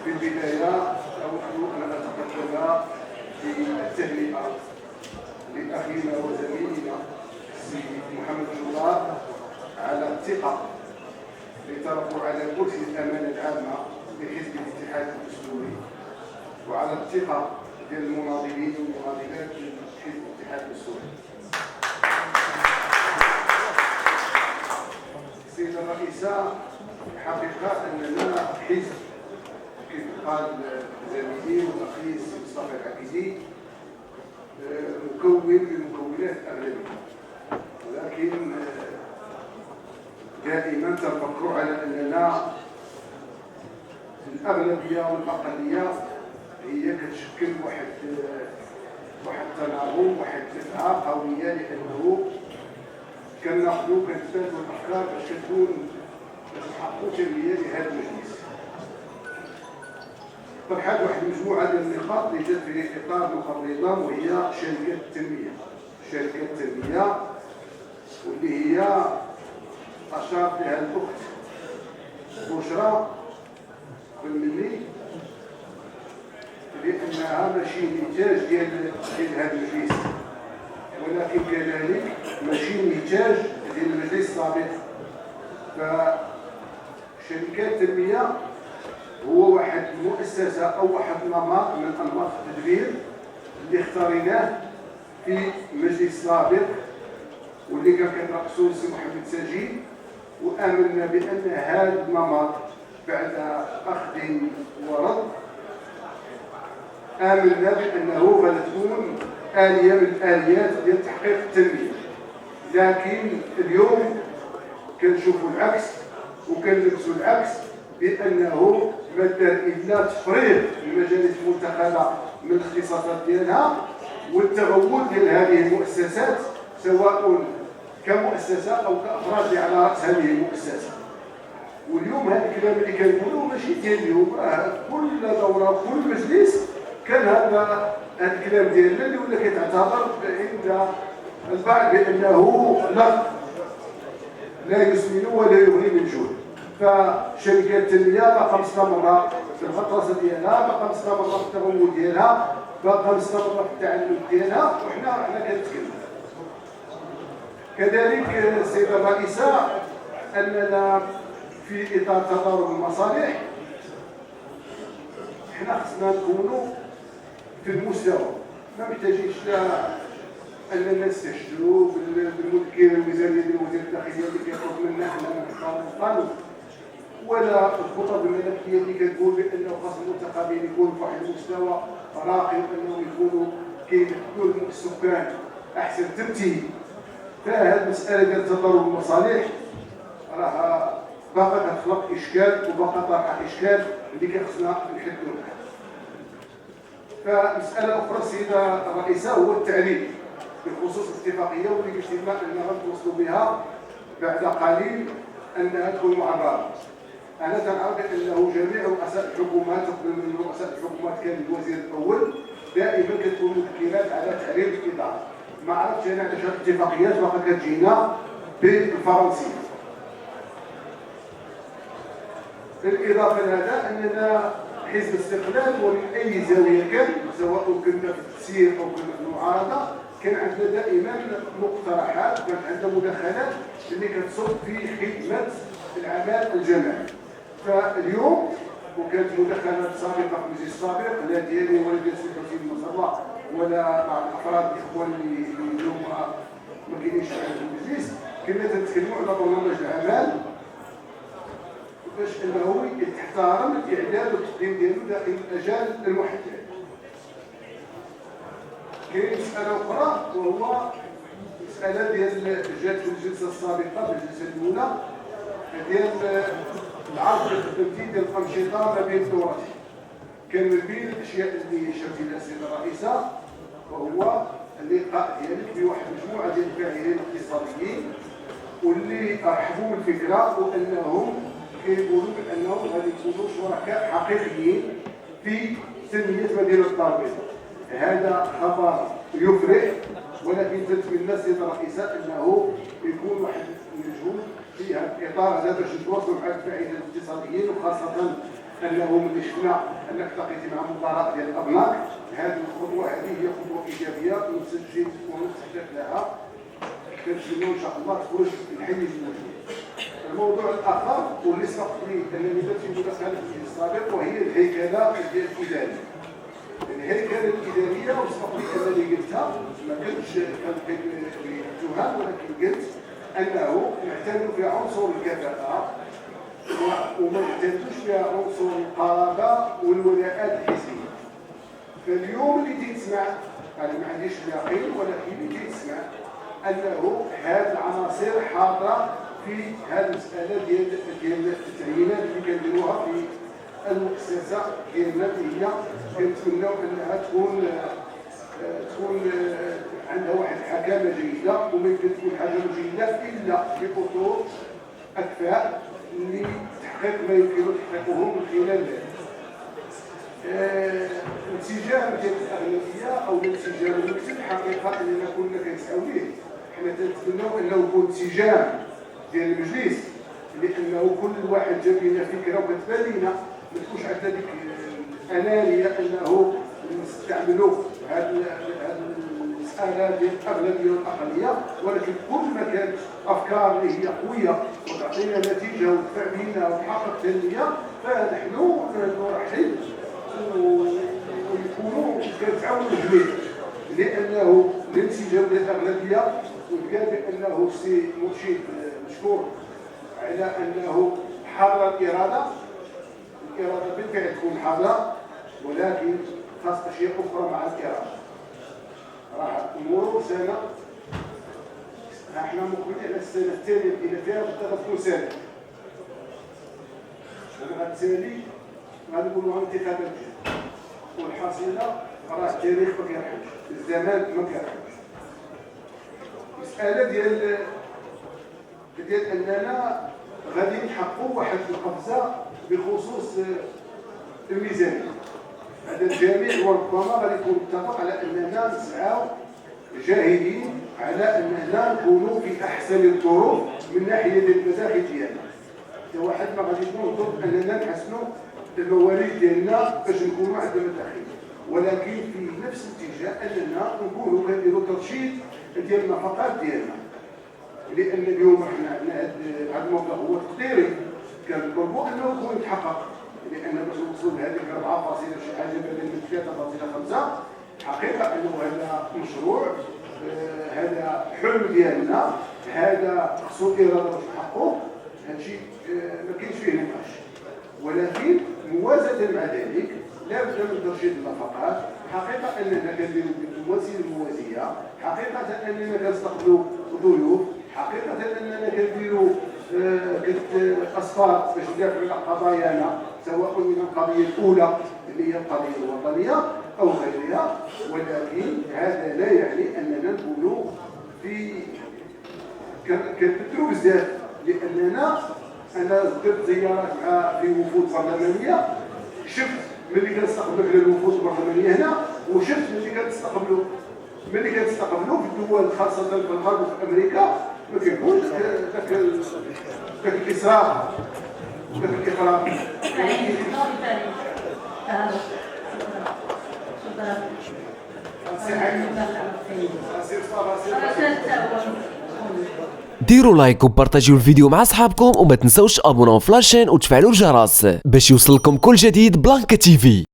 في البداية أود أن أتقدم بالتهنئة لأخينا وزميلنا السيد محمد جوار على الثقة لتركوا على كرسي الأمانة العامة لحزب الاتحاد الدستوري، وعلى الثقة ديال المناضلين والمناضلات لحزب الاتحاد الدستوري. السيدة الرئيسة، الحقيقة أننا حزب كيف قال زميلي والأخي السي مصطفى العقيدي مكون من مكونات أغلبية، ولكن دائما تفكروا على أننا الأغلبية والأقلية هي كتشكل واحد التناغم، واحد الدفعة قوية، لأنه كناخذوا كنتبادلوا الأفكار باش نحققوا تنمية لهذا المجلس. طرحت واحد المجموعة ديال النقاط اللي جات في إطار مقر النظام، وهي شركات التنمية. شركات التنمية واللي هي أشار لها الأخت بشرى بالملي لأنها ماشي نتاج ديال هذا المجلس، ولكن كذلك ماشي نتاج ديال المجلس السابق. فشركات التنمية هو واحد المؤسسة أو واحد نمط من أنماط التدبير اللي اختاريناه في المجلس السابق، واللي كان كيرأسو السي محمد ساجين، وآمنا بأن هذا النمط بعد أخذ ورد آمنا بأنه غتكون آلية من الآليات ديال تحقيق التنمية. لكن اليوم كنشوفوا العكس، وكنلبسوا العكس، بأنه ما دار إلا تفريغ المجالات المنتخبة من الاختصاصات ديالها والتغول ديال هذه المؤسسات، سواء كمؤسسة أو كأفراد اللي على رأس هذه المؤسسة. واليوم هذا الكلام اللي كنقولوا ماشي ديال اليوم، كل دورة كل مجلس كان هذا الكلام ديالنا اللي ولا كيتعتبر عند البعض بأنه لا يسمن ولا يغني من جوع. فشركات التنمية باقا مستمرة في الغطرسة ديالها، باقا مستمرة في التغول ديالها، باقا مستمرة في التعلم ديالها، وحنا كنتكلم. كذلك السيدة الرئيسة، أننا في إطار تضارب المصالح حنا خصنا نكونوا في المستوى، ما محتاجينش أننا نستشهدوا بالمذكرة الوزارية ديال وزير الداخلية اللي كيطلب منا حنا نحترموا القانون، ولا الخطب الملكية اللي كتقول بأنه خاص المنتخبين يكونوا في واحد المستوى راقي، وأنهم يكونوا كيمثلوا السكان أحسن تمثيل. فهذه المسألة ديال تضارب المصالح راه باقا كتخلق إشكال، وباقا طرح إشكال اللي خصنا نحدوا له. فمسألة أخرى السيدة الرئيسة هو التعليم بخصوص الاتفاقية، واللي اجتماع أننا غنتوصلوا بها بعد قليل أنها تكون معرضة. أنا تنعرف أنه جميع رؤساء الحكومات من رؤساء الحكومات كان الوزير الأول دائما كتكون مذكرات على تعريض الإدارة. ما عرفتش أنا علاش هاد الاتفاقيات باقا كتجينا بالفرنسية. بالإضافة لهذا أننا حزب استقلال، ومن أي زاوية كان، سواء كنا في التسيير أو كنا في المعارضة، كان عندنا دائما مقترحات، كان عندنا مداخلات اللي كتصب في خدمة العمل الجماعي. فاليوم وكانت مداخلات سابقة في المجلس السابق، لا ديالي ولا ديال السي حسين نصر الله ولا مع الأفراد الإخوان اللي اليوم ما كاينينش في المجلس، كنا تنتكلموا على برنامج العمل باش انه يحترم الاعداد والتقديم ديالو داخل الاجال المحدد. كاين مساله اخرى، وهو مساله ديال جات في الجلسه السابقه، في الجلسه الاولى، ديال العرض التنفيذي ديال الانشطه ما بين الدورات. كان من بين الاشياء اللي شرت لها السيده الرئيسه وهو اللقاء ديالك بواحد المجموعه ديال الفاعلين الاقتصاديين، واللي رحبوا بالفكره، وانهم كيقولوا بانهم غادي يكونوا شركاء حقيقيين في تنميه مدينه الدار البيضاء. هذا خبر يفرح، ولكن تتمنى السيده الرئيسه انه يكون واحد المجهود في هذا الاطار هذا باش نتواصلوا مع الفاعلين الاقتصاديين، وخاصه انه ملي شفنا انك تلاقيتي مع مدراء ديال ابناك، هذه الخطوه هذه هي خطوه ايجابيه ونسجل ونستحق لها. كنتمنى ان شاء الله تخرج الحيز الموجود. الموضوع الاخر واللي سبق لي انني درت في مداخله في السابق وهي الهيكله الاداريه. الهيكله الاداريه وسبق لي انني قلتها ما كنتش كنتوها، ولكن قلت انه نعتمد في عنصر الكفاءه وما نعتمدوش فيها عنصر القرابه والولاءات الحزبيه. فاليوم اللي تسمع انا ما عنديش اليقين، ولكن اللي تسمع انه هذه العناصر حاضره في هذه المساله ديال التعيينات اللي كنديروها في المؤسسه ديالنا، اللي هي كنتمناو انها تكون عندها واحد الحكامه جيده، وما يمكن تكون حاجه جيده الا بخطوط اكفاء لتحقيق ما يمكن تحقيقه من خلال الانسجام ديال الاغلبيه او الانسجام المكتب. حقيقه اننا كنا كنسعاو ليه، حنا تنتمناو انه يكون انسجام ديال المجلس، لانه كل واحد جاب لنا فكره وكتبان لنا ما تكونش عندنا ديك الانانيه انه نستعملوا هذه المساله ديال الاغلبيه والاقليه، ولكن كل ما كانت افكار اللي هي قويه وتعطينا نتيجه وتدفع بنا وتحقق التنميه فنحن نرحب ويكونوا كنتعاونوا جميع، لانه الانسجام ديال الاغلبيه وقال بانه السي مرشد مشكور على انه حاضر الاراده بالفعل تكون حاضره، ولكن خاص اشياء اخرى مع الاراده. راه مرور سنه، احنا مقبلين على السنه الثانيه الى فيها غتكون سنه، وغتسالي غادي نقولوا انتخابات، والحاصله راه التاريخ ما كيرحمش، الزمان ما كيرحمش. المساله ديال اننا غادي نحققوا واحد القفزه بخصوص الميزانيه. هذا الجميع وربما غادي يكون متفق على اننا نسعاو جاهدين على اننا نكونوا في احسن الظروف من ناحيه المداخل ديالنا. حتى واحد ما غادي يكون ضد اننا نحسنوا الموارد ديالنا باش نكونوا عندنا مداخل، ولكن في نفس الاتجاه اننا نكونوا كنديروا ترشيد ديال النفقات ديالنا، لان اليوم احنا عندنا هذا الموضوع هو تقديري كنطلبوا انه يكون يتحقق، لان باش نوصلوا لهذيك 4 شي حاجه بدل من 3.5 حقيقه انه هذا مشروع، هذا حلم ديالنا، هذا خصو اراده باش نحققوه، هادشي ما كاينش فيه نقاش. ولكن موازاه مع ذلك لابد من ترشيد النفقات. حقيقه اننا كنديروا وسيله موازيه، حقيقه اننا كنستقبلوا ضيوف، حقيقه اننا كنديروا اسفار باش ندافعوا على قضايانا، سواء من القضيه الاولى اللي هي القضيه الوطنيه او غيرها، ولكن هذا لا يعني اننا نكونوا كنبذلوا بزاف، لاننا انا درت زيارات في وفود برلمانيه، شفت ملي كنستقبلوا على الوفود البرلمانيه هنا، وشفت ملي كنستقبلوا في الدول خاصه في الغرب وفي امريكا، ما كيكونش داك الاسراف وداك الاقرار. ديروا لايك وبارطاجيو الفيديو مع اصحابكم، وما تنسوش ابوناو في لاشين وتفعلوا الجرس باش يوصلكم كل جديد. بلانكا تيفي.